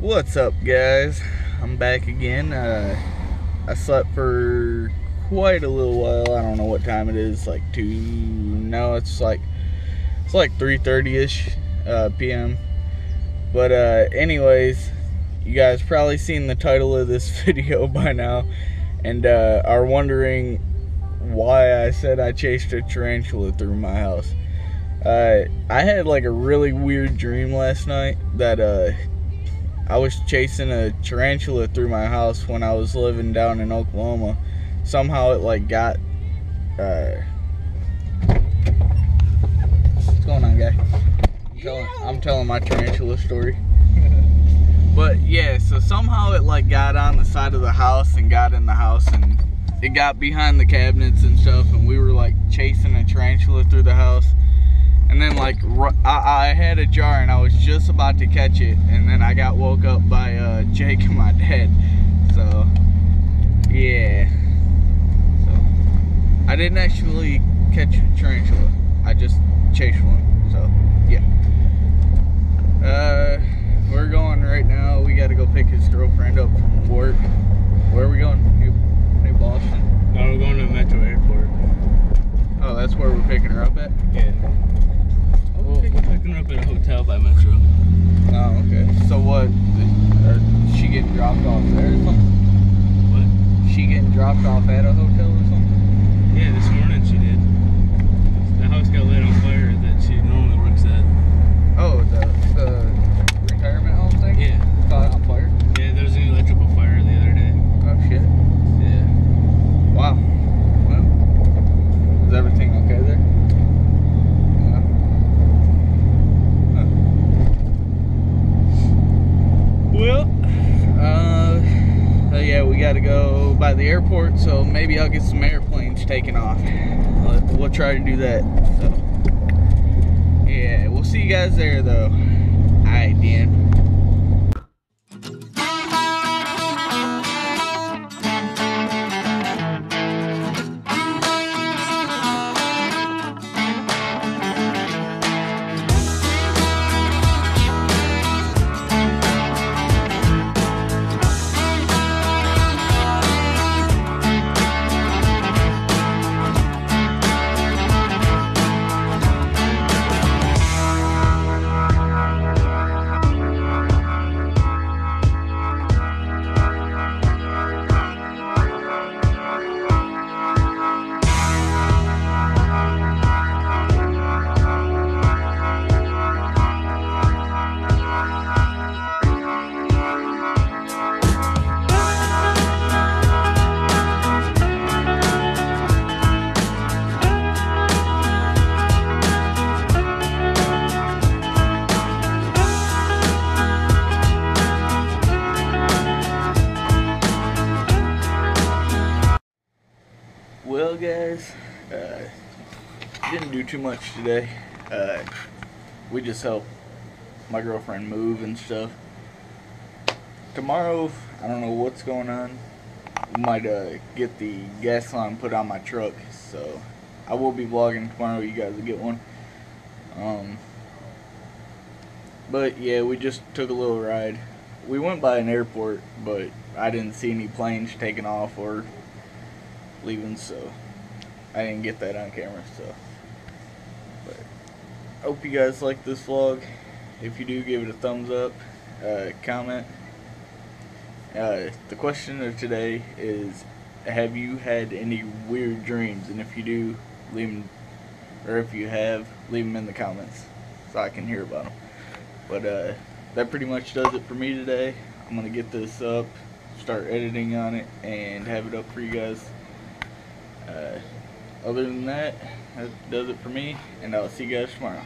What's up, guys? I'm back again. I slept for quite a little while. I don't know what time it is. Like it's like 3:30ish p.m. But anyways, you guys probably seen the title of this video by now, and are wondering why I said I chased a tarantula through my house. I had like a really weird dream last night that I was chasing a tarantula through my house when I was living down in Oklahoma. Somehow it like got what's going on, guy? I'm telling my tarantula story. But yeah, so somehow it like got on the side of the house and got in the house, and it got behind the cabinets and stuff, and we were like chasing a tarantula through the house. And then like I had a jar and I was just about to catch it, and then I got woke up by Jake and my dad. So yeah, so I didn't actually catch a tarantula, I just chased one. So yeah, we're going right now. We got to go pick his girlfriend up from work. Where are we going? New Boston? No, we're going to Metro Airport. Oh, that's where we're picking her up at? Yeah. Picking her up at a hotel by Metro. Oh, okay. So what? Is she getting dropped off there or something? What? She getting dropped off at a hotel or something? Yeah, this morning she did. The house got lit on fire that she normally works at. Oh, the retirement home thing? Yeah. Caught on fire? Yeah, there was an electrical fire the other day. Oh, shit. Yeah. Wow. Well, is everything okay there? Well, yeah, we got to go by the airport, so maybe I'll get some airplanes taken off. We'll try to do that. So, yeah, we'll see you guys there, though. Alright, Dan. Well, guys, didn't do too much today. We just helped my girlfriend move and stuff. Tomorrow, I don't know what's going on. We might get the gas line put on my truck, so I will be vlogging tomorrow. You guys will get one. But yeah, we just took a little ride. We went by an airport, but I didn't see any planes taking off or leaving, so I didn't get that on camera. So, but I hope you guys like this vlog. If you do, give it a thumbs up, comment. The question of today is, have you had any weird dreams? And if you do, leave them, or if you have, leave them in the comments so I can hear about them. But that pretty much does it for me today. I'm gonna get this up, start editing on it, and have it up for you guys. Other than that, that does it for me, and I'll see you guys tomorrow.